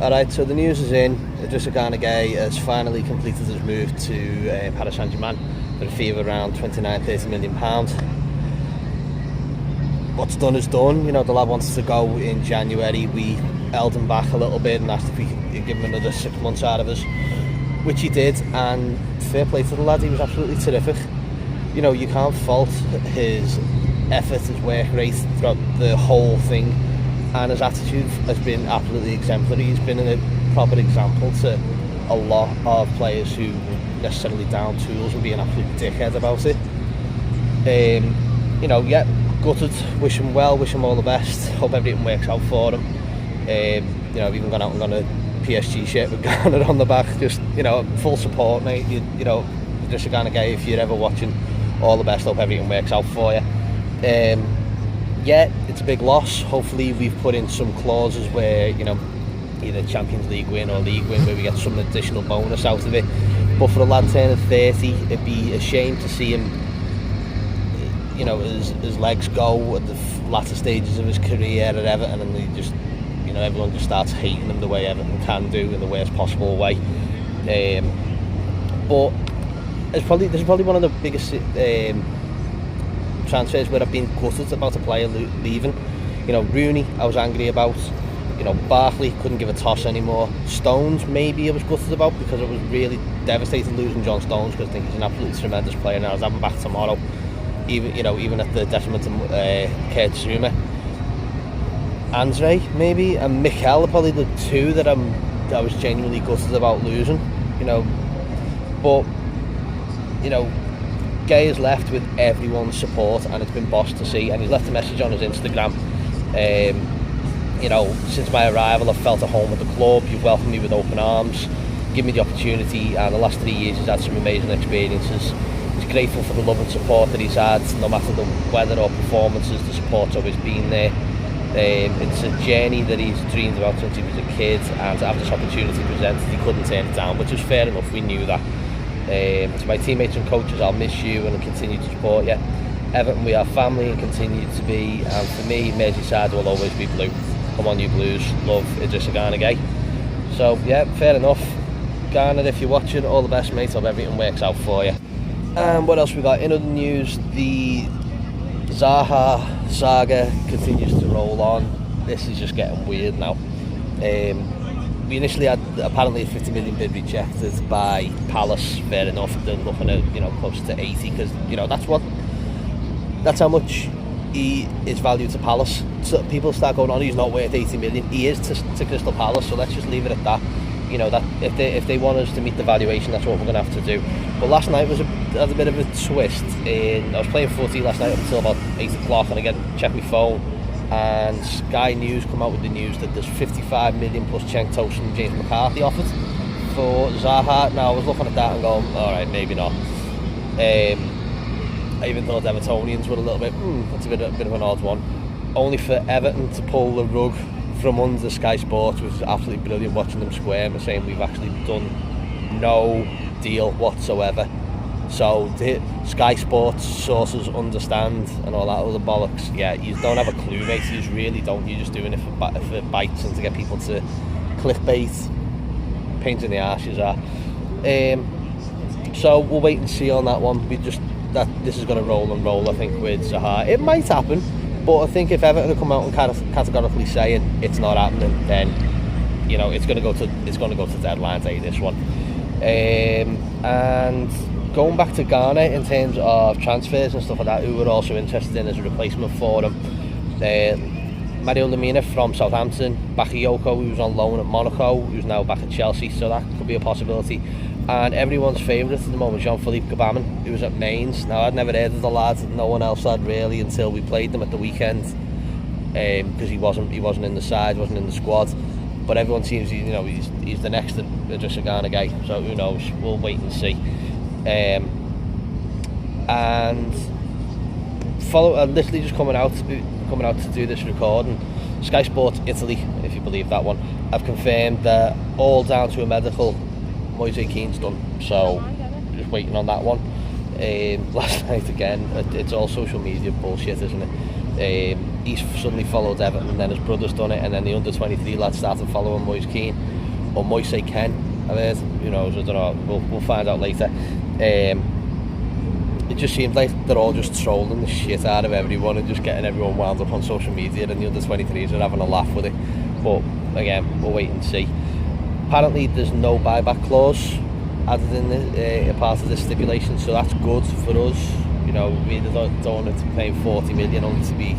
Alright, so the news is in. Gana Gueye has finally completed his move to Paris Saint-Germain for a fee of around £29-30 million. What's done is done. You know, the lad wants to go in January. We held him back a little bit and asked if we could give him another 6 months out of us, which he did, and fair play to the lad, he was absolutely terrific. You know, you can't fault his effort, his work rate throughout the whole thing, and his attitude has been absolutely exemplary. He's been a proper example to a lot of players who were necessarily down tools and being an absolute dickhead about it. You know, yeah, gutted, wish him well, wish him all the best, hope everything works out for him. You know, I've even gone out and got a PSG shirt with Gana on the back, just, you know, full support, mate. You know, just Gana Gueye, if you're ever watching, all the best, hope everything works out for you. Yeah, it's a big loss. Hopefully we've put in some clauses where, you know, either Champions League win or League win, where we get some additional bonus out of it. But for a lad turning 30, it'd be a shame to see him, you know, his legs go at the latter stages of his career at Everton, and he just, you know, everyone just starts hating him the way Everton can do, in the worst possible way. But this is probably one of the biggest transfers where I've been gutted about a player leaving. You know, Rooney, I was angry about. You know, Barkley, couldn't give a toss anymore. Stones, maybe I was gutted about, because it was really devastating losing John Stones, because I think he's an absolutely tremendous player, and I was having him back tomorrow, even at the detriment of Kurt Zouma. Andre, maybe, and Mikel are probably the two that I was genuinely gutted about losing. You know, but you know, Gueye has left with everyone's support, and it's been boss to see, and he's left a message on his Instagram. You know, since my arrival, I've felt at home at the club. You've welcomed me with open arms, given me the opportunity, and the last 3 years he's had some amazing experiences. He's grateful for the love and support that he's had, no matter the weather or performances. The support's always been there. It's a journey that he's dreamed about since he was a kid, and to have this opportunity presented, he couldn't turn it down, which was fair enough. We knew that. To my teammates and coaches, I'll miss you and I'll continue to support you. Everton, we are family and continue to be, and for me, Merseyside will always be blue. Come on, you Blues. Love, Gana Gueye. So yeah, fair enough. Gana, if you're watching, all the best, mate. Hope everything works out for you. And what else we got? In other news, the Zaha saga continues to roll on. This is just getting weird now. We initially had apparently a 50 million bid rejected by Palace. Fair enough. They're looking at, you know, close to 80, because, you know, that's how much he is valued to Palace. So people start going on, he's not worth 80 million. He is to Crystal Palace, so let's just leave it at that. You know, that if they want us to meet the valuation, that's what we're going to have to do. But last night had a bit of a twist. I was playing footy last night up until about 8 o'clock, and again checked my phone, and Sky News come out with the news that there's 55 million plus Cenk Tosun and James McCarthy offered for Zaha. Now I was looking at that and going, alright, maybe not. I even thought Evertonians were a little bit, that's a bit of an odd one. Only for Everton to pull the rug from under Sky Sports, which was absolutely brilliant watching them squirm and saying we've actually done no deal whatsoever. So the Sky Sports sources understand and all that other bollocks. Yeah, you don't have a clue, mate. You just really don't. You're just doing it for bites and to get people to clickbait. Pains in the arse you are. So we'll wait and see on that one. This is going to roll and roll, I think, with Zaha. It might happen, but I think if Everton come out and categorically saying it's not happening, then, you know, it's going to go to deadline day, this one. And going back to Ghana in terms of transfers and stuff like that, who we're also interested in as a replacement for him, Mario Lemina from Southampton, Bakayoko, who's on loan at Monaco, who's now back at Chelsea, so that could be a possibility. And everyone's favourite at the moment, Jean-Philippe Gbamin, who was at Mainz. Now, I'd never heard of the lad, no one else had really, until we played them at the weekend, because he wasn't in the side, wasn't in the squad. But everyone seems, you know, he's the next Gana Gueye, so who knows? We'll wait and see. And literally just coming out to do this recording, Sky Sports Italy, if you believe that one, have confirmed that all down to a medical, Zaha and Kean's done, so just waiting on that one. Last night again, it's all social media bullshit, isn't He's suddenly followed Everton, and then his brother's done it, and then the under-23 lads started following Moise Kean, or Moise Kean, I've heard, you know, so I don't know, we'll find out later. It just seems like they're all just trolling the shit out of everyone and just getting everyone wound up on social media, and the under-23s are having a laugh with it. But again, we'll wait and see. Apparently there's no buyback clause added in a part of this stipulation, so that's good for us. You know, we don't want it to be paying 40 million only to be,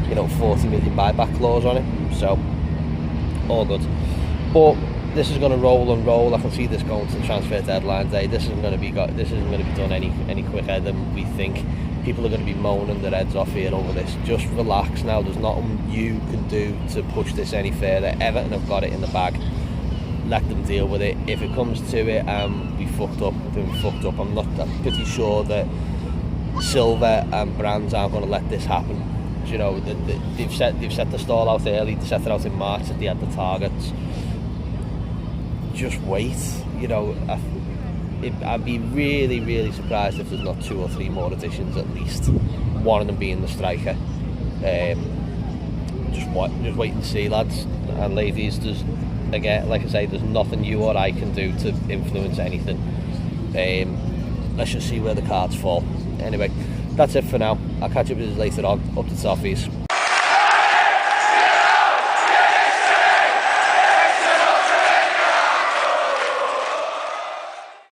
you know, 40 million buyback clause on it. So all good. But this is going to roll and roll. I can see this going to transfer deadline day. This isn't going to be done any quicker than we think. People are going to be moaning their heads off here over this. Just relax now. There's nothing you can do to push this any further. Everton have got it in the bag. Let them deal with it. If it comes to it, we fucked up. Then we fucked up. I'm pretty sure that Silva and Brands aren't going to let this happen. You know, they've set the stall out early. They set it out in March that they had the targets. Just wait. You know, I'd be really, really surprised if there's not 2 or 3 more additions at least. One of them being the striker. Just wait and see, lads and ladies. Again, like I say, there's nothing you or I can do to influence anything. Let's just see where the cards fall. Anyway, that's it for now. I'll catch up with you later on. Up to Toffees.